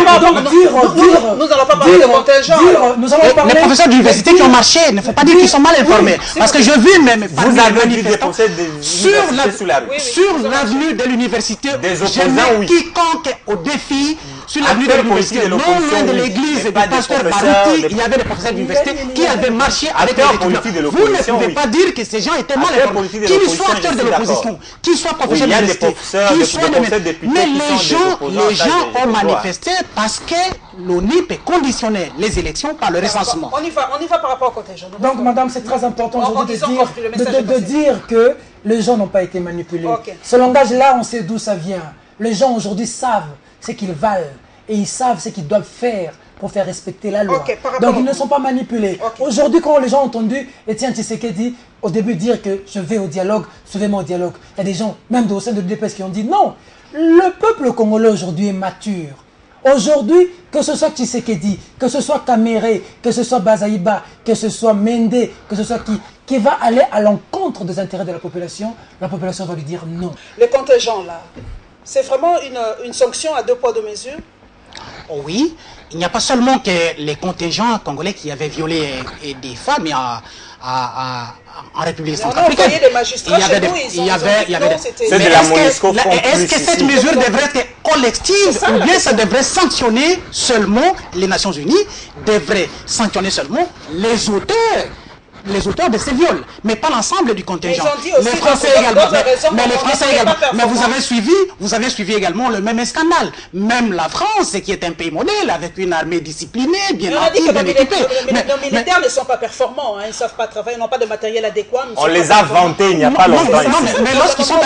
nous n'allons pas parler de contingent. alors. Nous allons parler... Les professeurs d'université qui ont marché, il ne faut pas dire qu'ils sont mal informés. Parce que je vis même Vous parmi les avez vu des manifestants procès d'université sous la rue. sur l'avenue de l'université. Des opposants, Je mets oui. quiconque au défi sur l'avenue de Acteurs l'université. politiques de Non l'opposition, loin de oui. l'église Mais du pas des pasteur professeurs, Barouti, des- il y avait des professeurs d'université qui avaient marché avec les Acteurs étudiants. politiques de Vous ne l'opposition, pouvez oui. pas dire que ces gens étaient mal Acteurs informés. politiques de Qu'ils l'opposition, soient acteurs je de suis l'opposition, d'accord. qu'ils soient professeurs Oui, il y a des d'université, professeurs, qu'ils des soient conseils de députés mais qui sont des opposants, les ça, gens je ont vois. manifesté parce que l'ONIP conditionnait les élections par le recensement. On y va par rapport au contingent. Donc, madame, c'est très important En aujourd'hui disant de qu'on fait le message dire, de est passé. dire que les gens n'ont pas été manipulés. Ok. Ce langage-là, on sait d'où ça vient. Les gens aujourd'hui savent ce qu'ils valent et ils savent ce qu'ils doivent faire pour faire respecter la loi. Ok, par rapport Donc, ils au- ne sont pas manipulés. Ok. Aujourd'hui, quand les gens ont entendu Etienne Tshisekedi au début dire que je vais au dialogue, suivez-moi au dialogue, il y a des gens, même au sein de l'UDPS, qui ont dit non. Le peuple congolais aujourd'hui est mature. Aujourd'hui, que ce soit Tshisekedi, que ce soit Kamere, que ce soit Bazaïba, que ce soit Mende, que ce soit qui va aller à l'encontre des intérêts de la population va lui dire non. Les contingents, là, c'est vraiment une sanction à 2 poids 2 mesures. Oh oui, il n'y a pas seulement que les contingents congolais qui avaient violé des femmes en République On a centrafricaine. envoyé des magistrats chez nous, il y avait des... c'était... C'est de Mais la est-ce que- MONUSCO font Est-ce plus que cette ici. mesure devrait être collective ça, ou la bien question. ça devrait sanctionner seulement, les Nations Unies devraient sanctionner seulement les auteurs de ces viols, mais pas l'ensemble du contingent. Ils ont dit aussi Les Français dans également. d'autres raisons Mais les qu'on Français n'était pas également. Mais performants. vous avez suivi également le même scandale. Même la France, qui est un pays modèle, avec une armée disciplinée, bien On a dit que bien équipée. nos militaires ne sont pas performants, hein, ils ne savent pas travailler, ils n'ont pas de matériel adéquat. On les a vantés il n'y a pas Non, longtemps non, ici. mais lorsqu'ils sont Comment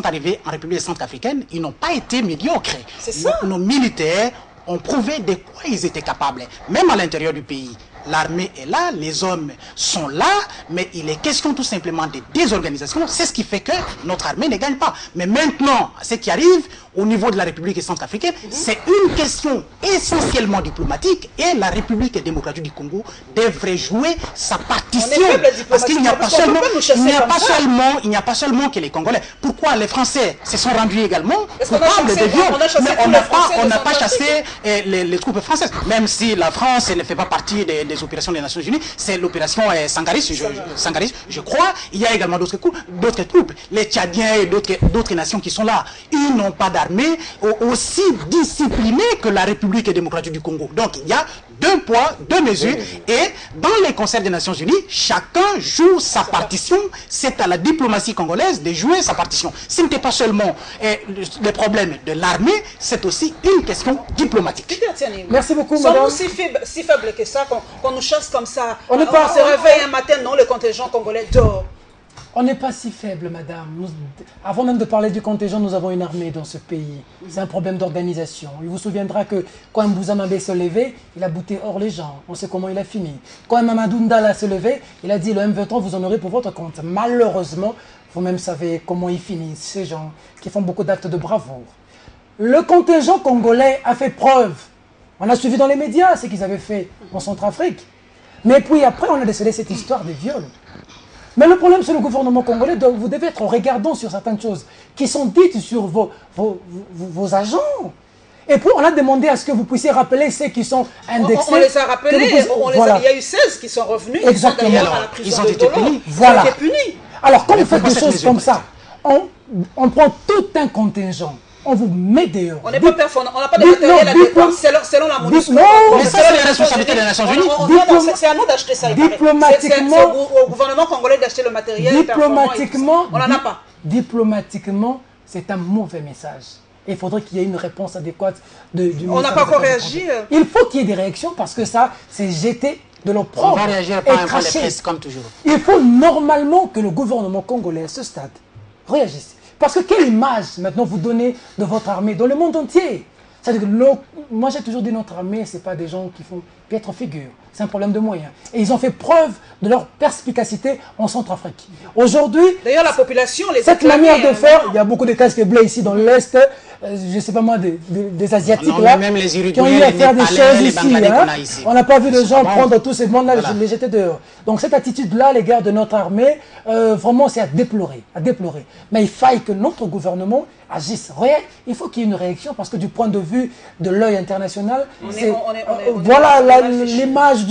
arrivés en République centrafricaine, ils n'ont pas été médiocres. C'est ça. Nos militaires ont prouvé de quoi ils étaient capables, même à l'intérieur du pays. L'armée est là, les hommes sont là, mais il est question tout simplement de désorganisation. C'est ce qui fait que notre armée ne gagne pas. Mais maintenant, ce qui arrive au niveau de la République centrafricaine, c'est une question essentiellement diplomatique et la République démocratique du Congo devrait jouer sa partition. On est faible Parce qu'il n'y a diplomatiquement, pas parce qu'on seulement, peut pas nous chasser il n'y a comme pas ça. seulement, il n'y a pas seulement que les Congolais. Pourquoi les Français se sont rendus également Est-ce qu'on a coupables chassé- de viols? on a chassé Mais tous on les n'a Français de pas Centrafrique? chassé les troupes françaises. Même si la France ne fait pas partie des opérations des Nations Unies, c'est l'opération Sangaris, je crois. Il y a également d'autres troupes, les Tchadiens et d'autres nations qui sont là. Ils n'ont pas d'armée aussi disciplinée que la République démocratique du Congo. Donc il y a 2 poids, 2 mesures. Et dans les concerts des Nations Unies, chacun joue sa partition. C'est à la diplomatie congolaise de jouer sa partition. Ce n'était pas seulement le problème de l'armée, c'est aussi une question diplomatique. Merci beaucoup, Sommes-nous madame. si faibles que ça, qu'on nous chasse comme ça? On n'est pas- se réveille un matin, non, le contingent congolais dort. On n'est pas si faible, madame. Avant même de parler du contingent, nous avons une armée dans ce pays. C'est un problème d'organisation. Il vous souviendra que quand Mbouza Mabé se levait, il a bouté hors les gens. On sait comment il a fini. Quand Mamadou Ndala se levait, il a dit le M23, vous en aurez pour votre compte. Malheureusement, vous-même savez comment ils finissent, ces gens qui font beaucoup d'actes de bravoure. Le contingent congolais a fait preuve. On a suivi dans les médias ce qu'ils avaient fait en Centrafrique. Mais puis après, on a décelé cette histoire de viol. Mais le problème, c'est le gouvernement congolais. Donc vous devez être regardant sur certaines choses qui sont dites sur vos agents. Et puis, on a demandé à ce que vous puissiez rappeler ceux qui sont indexés. On les a rappelés, il y a eu 16 qui sont revenus. Exactement. Ils sont d'ailleurs à la prison de Tolo. Voilà. Ils ont été punis. Alors, quand vous faites des choses comme ça, on prend tout un contingent. On vous met dehors. On n'est pas performant, on n'a pas de matériel adéquat selon la MONUSCO. Non, mais ça, c'est la responsabilité des Nations Unies. C'est à nous d'acheter ça. Diplomatiquement, c'est au gouvernement congolais d'acheter le matériel. Diplomatiquement, on n'en a pas. Diplomatiquement, c'est un mauvais message. Il faudrait qu'il y ait une réponse adéquate du On n'a pas encore réagi. Il faut qu'il y ait des réactions parce que ça, c'est jeter de l'opprobre. On va réagir par un de presse comme toujours. Il faut normalement que le gouvernement congolais à ce stade réagisse. Parce que quelle image maintenant vous donnez de votre armée dans le monde entier? C'est-à-dire que moi j'ai toujours dit notre armée, ce n'est pas des gens qui font piètre figure. C'est un problème de moyens. Et ils ont fait preuve de leur perspicacité en Centrafrique. Aujourd'hui, d'ailleurs la population les cette manière de faire, il y a beaucoup de casques bleus ici dans l'Est, je ne sais pas moi, des Asiatiques là, même les qui ont eu à faire des choses ici. Ici. On n'a pas vu de gens prendre tous ces mondes-là, les jeter dehors. Donc cette attitude-là, les gars de notre armée, vraiment c'est à déplorer, à déplorer. Mais il faille que notre gouvernement agisse. Il faut qu'il y ait une réaction parce que du point de vue de l'œil international, voilà l'image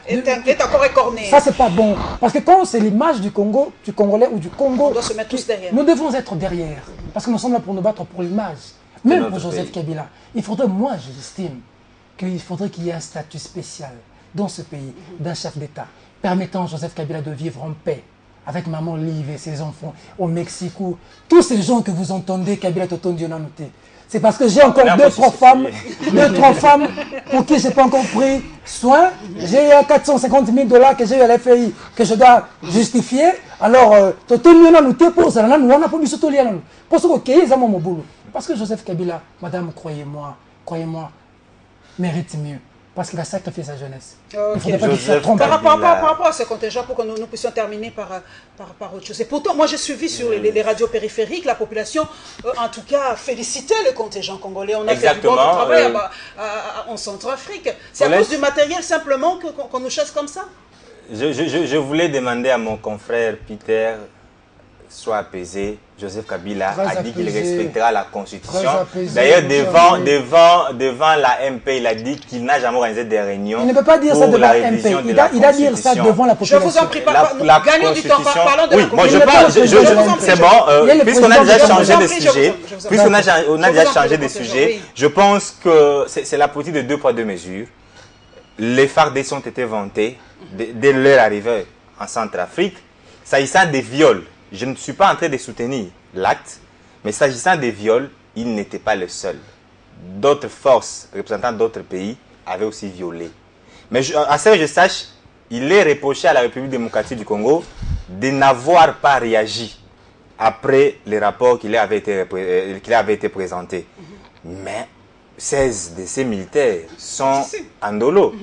est encore écornée. Ça c'est pas bon. Parce que quand c'est l'image du Congo, du Congolais ou du Congo, on doit se mettre tous derrière. Nous devons être derrière. Parce que nous sommes là pour nous battre pour l'image. Même pour Joseph Kabila. Il faudrait, moi je l'estime, qu'il faudrait qu'il y ait un statut spécial dans ce pays, d'un chef d'État, permettant à Joseph Kabila de vivre en paix avec maman Liv et ses enfants au Mexique. Tous ces gens que vous entendez, Kabila Totondi Onanoté. C'est parce que j'ai encore deux, trois femmes pour qui je n'ai pas encore pris soin. J'ai 450 000 $ que j'ai eu à l'FAI, que je dois justifier. Alors, Totondi Onanoté pour ça, nous on a pas mis ce tolier. Pour ce que c'est mon boulot. Parce que Joseph Kabila, madame, croyez-moi, mérite mieux. Parce qu'il a sacrifié sa jeunesse. Okay. Il ne faudrait pas qu'il se trompe. Par rapport à ce contingent, pour que nous puissions terminer par autre chose. Et pourtant, moi j'ai suivi sur les radios périphériques, la population, en tout cas, féliciter le contingent congolais. On a fait du bon travail en Centrafrique. C'est à cause du matériel simplement qu'on nous chasse comme ça? Je voulais demander à mon confrère Peter, soit apaisé. Joseph Kabila a dit qu'il respectera la Constitution. D'ailleurs, devant la MP, il a dit qu'il n'a jamais organisé des réunions. Il ne peut pas dire ça devant la MP. Il doit dire ça devant la population. Je vous en prie, gagnons du temps, parlons de la Constitution. Oui, moi je parle, c'est bon, puisqu'on a déjà changé de sujet, on a déjà changé de sujet, je pense que c'est la politique de 2 poids 2 mesures. Les FARDC ont été vantés dès leur arrivée en Centrafrique. S'agissant des viols, je ne suis pas en train de soutenir l'acte, mais s'agissant des viols, il n'était pas le seul. D'autres forces représentant d'autres pays avaient aussi violé. Mais à ce que je sache, il est reproché à la République démocratique du Congo de n'avoir pas réagi après les rapports qui avait été présentés. Mais 16 de ces militaires sont en dolo.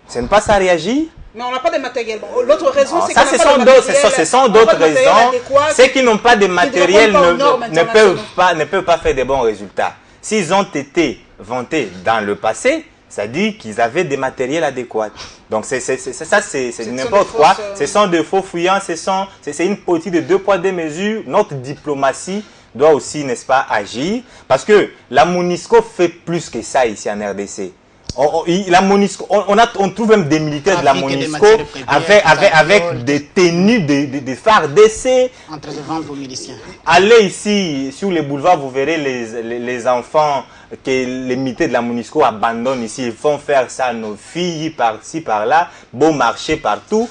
Ce n'est pas ça réagir. Mais on n'a pas de matériel. Bon, l'autre raison, c'est que ce sont d'autres raisons. Ceux qui n'ont pas de matériel ne peuvent pas faire de bons résultats. S'ils ont été vantés dans le passé, ça dit qu'ils avaient des matériels adéquats. Donc ça, c'est n'importe quoi. Ce sont de faux fuyants. C'est une politique de 2 poids 2 mesures. Notre diplomatie doit aussi, n'est-ce pas, agir. Parce que la MONUSCO fait plus que ça ici en RDC. On trouve même des militaires de la MONUSCO avec des tenues de FARDC. Allez ici sur les boulevards, vous verrez les enfants que les militaires de la MONUSCO abandonnent ici. Ils font faire ça à nos filles par-ci, par-là, beau marché partout.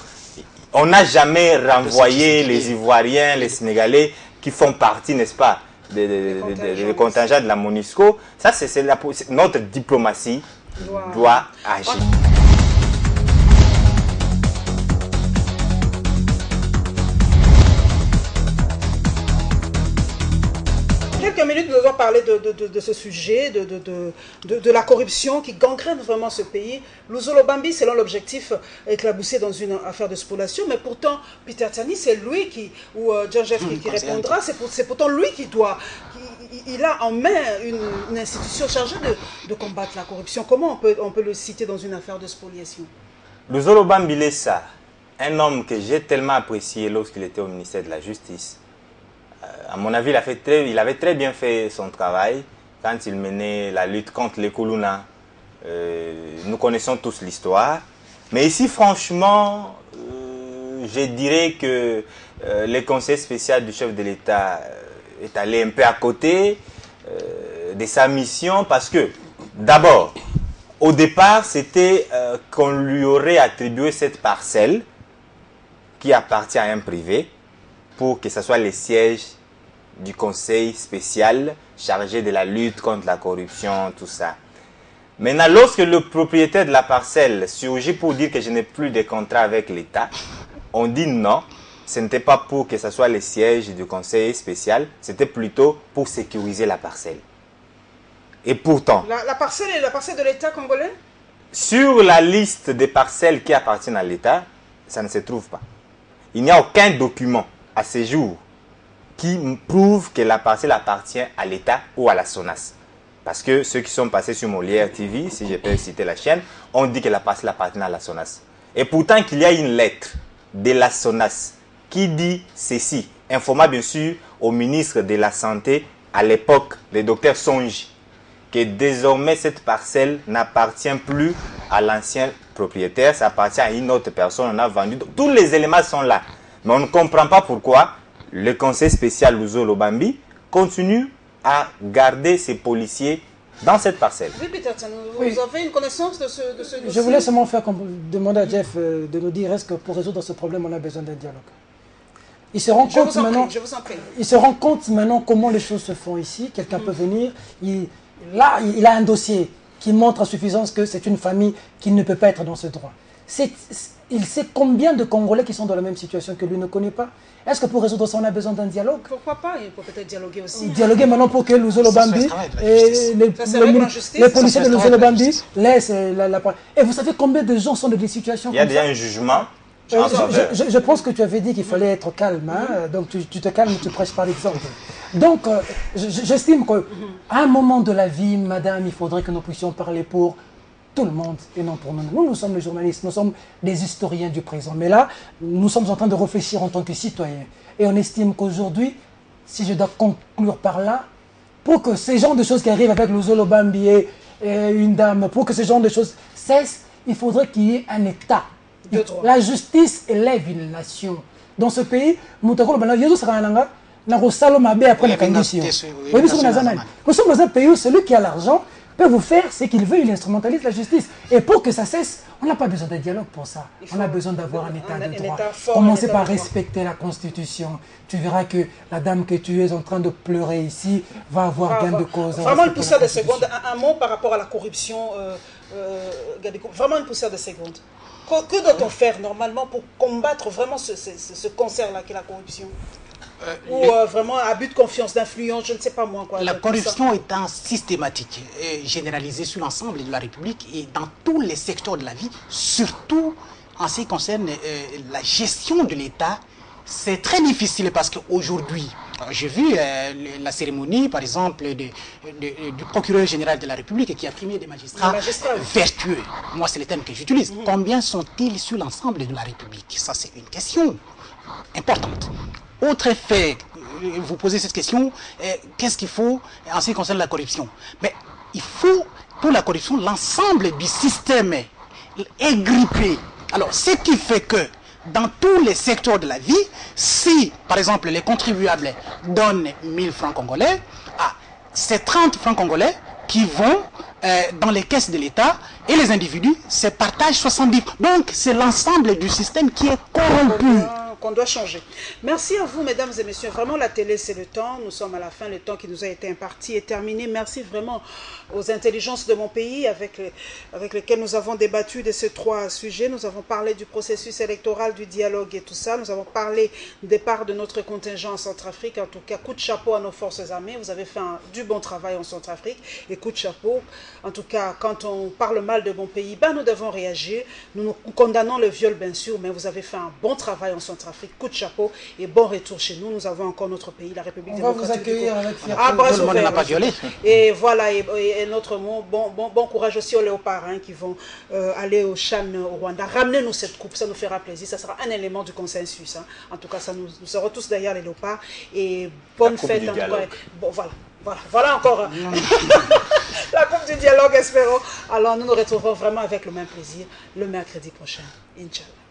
On n'a jamais renvoyé les Ivoiriens, les Sénégalais qui font partie, n'est-ce pas, des contingents de la MONUSCO. Ça, c'est notre diplomatie doit agir. Quelques minutes, nous allons parler de ce sujet, de la corruption qui gangrène vraiment ce pays. Luzolo Bambi, selon l'objectif, éclaboussé dans une affaire de spoliation, mais pourtant, Peter Tsani, c'est lui ou John Jeff qui répondra, c'est pourtant lui qui doit... Il a en main une institution chargée de combattre la corruption. Comment on peut le citer dans une affaire de spoliation? Luzolo Bambi Lessa, un homme que j'ai tellement apprécié lorsqu'il était au ministère de la Justice. À mon avis, il avait très bien fait son travail. quand il menait la lutte contre les Kuluna. Nous connaissons tous l'histoire. Mais ici, franchement, je dirais que le conseil spécial du chef de l'État est allé un peu à côté de sa mission parce que, d'abord, au départ, c'était qu'on lui aurait attribué cette parcelle qui appartient à un privé pour que ce soit le siège du conseil spécial chargé de la lutte contre la corruption, tout ça. Maintenant, lorsque le propriétaire de la parcelle surgit pour dire que je n'ai plus de contrat avec l'État, on dit non, ce n'était pas pour que ce soit le siège du conseil spécial, c'était plutôt pour sécuriser la parcelle. Et pourtant, La parcelle est la parcelle de l'État congolais? sur la liste des parcelles qui appartiennent à l'État, ça ne se trouve pas. Il n'y a aucun document à ce jour qui prouve que la parcelle appartient à l'État ou à la SONAS. Parce que ceux qui sont passés sur Molière TV, si je peux citer la chaîne, ont dit que la parcelle appartient à la SONAS. Et pourtant qu'il y a une lettre de la SONAS qui dit ceci, informant bien sûr au ministre de la Santé à l'époque, le docteur Songe, que désormais cette parcelle n'appartient plus à l'ancien propriétaire, ça appartient à une autre personne, on a vendu. Tous les éléments sont là. Mais on ne comprend pas pourquoi le conseil spécial Luzo Lobambi continue à garder ses policiers dans cette parcelle. Oui, Peter, vous avez une connaissance de ce dossier? Je voulais seulement demander à Jeff de nous dire, est-ce que pour résoudre ce problème, on a besoin d'un dialogue? Il se rend compte maintenant. Je vous en prie. Il se rend compte maintenant comment les choses se font ici. Quelqu'un peut venir. Là, il a un dossier qui montre à suffisance que c'est une famille qui ne peut pas être dans ce droit. Il sait combien de Congolais qui sont dans la même situation que lui ne connaît pas. Est-ce que pour résoudre ça, on a besoin d'un dialogue? Pourquoi pas? Il faut peut-être dialoguer aussi. Dialoguer maintenant pour que Luzo Lobambi et les policiers de Luzo Lobambi laissent la parole. Et vous savez combien de gens sont dans des situations comme ça? Il y a déjà un jugement. Je pense que tu avais dit qu'il fallait être calme, hein? Donc tu te calmes, tu prêches par l'exemple. Donc j'estime qu'à un moment de la vie, madame, il faudrait que nous puissions parler pour tout le monde et non pour nous. Nous sommes les journalistes, nous sommes les historiens du présent. Mais là, nous sommes en train de réfléchir en tant que citoyens. Et on estime qu'aujourd'hui, si je dois conclure par là, pour que ces genres de choses qui arrivent avec Luzo Lobambi et une dame, pour que ces genres de choses cessent, il faudrait qu'il y ait un État. La justice élève une nation. Dans ce pays, nous sommes dans un pays où celui qui a l'argent peut vous faire ce qu'il veut, il instrumentalise la justice. Et pour que ça cesse, on n'a pas besoin de dialogue pour ça. On a besoin d'avoir un état de droit. Commencez par respecter la Constitution. Tu verras que la dame que tu es en train de pleurer ici va avoir gain de cause. Vraiment une poussière de seconde. Un mot par rapport à la corruption. Vraiment une poussière de seconde. Que doit-on faire normalement pour combattre vraiment ce cancer-là qu'est la corruption? Ou vraiment abus de confiance, d'influence, je ne sais pas moi quoi. La corruption étant systématique et généralisée sur l'ensemble de la République et dans tous les secteurs de la vie, surtout en ce qui concerne la gestion de l'État, c'est très difficile parce qu'aujourd'hui, j'ai vu la cérémonie, par exemple, du procureur général de la République qui a primé des magistrats vertueux. Moi, c'est le terme que j'utilise. Combien sont-ils sur l'ensemble de la République? Ça, c'est une question importante. Autre fait, vous posez cette question, qu'est-ce qu'il faut en ce qui concerne la corruption? Mais il faut, pour la corruption, l'ensemble du système est grippé. Alors, ce qui fait que dans tous les secteurs de la vie, si, par exemple, les contribuables donnent 1000 francs congolais, c'est 30 francs congolais qui vont dans les caisses de l'État et les individus se partagent 70. Donc, c'est l'ensemble du système qui est corrompu. Qu'on doit changer. Merci à vous, mesdames et messieurs. Vraiment, la télé, c'est le temps. Nous sommes à la fin. Le temps qui nous a été imparti est terminé. Merci vraiment aux intelligences de mon pays avec lesquelles nous avons débattu de ces trois sujets. Nous avons parlé du processus électoral, du dialogue et tout ça. Nous avons parlé des parts de notre contingent en Centrafrique. En tout cas, coup de chapeau à nos forces armées. Vous avez fait du bon travail en Centrafrique. Et coup de chapeau. En tout cas, quand on parle mal de mon pays, nous devons réagir. Nous condamnons le viol, bien sûr, mais vous avez fait un bon travail en Centrafrique. Coup de chapeau et bon retour chez nous. Nous avons encore notre pays, la République démocratique du Congo. Tout le monde n'a pas violé. Et voilà, et notre mot, bon courage aussi aux léopards qui vont aller au Chan au Rwanda. Ramenez-nous cette coupe, ça nous fera plaisir. Ça sera un élément du consensus. En tout cas, nous serons tous derrière les léopards. Et bonne fête. En tout cas. Bon, voilà. Voilà encore la coupe du dialogue, espérons. Alors nous nous retrouverons vraiment avec le même plaisir le mercredi prochain. Inch'Allah.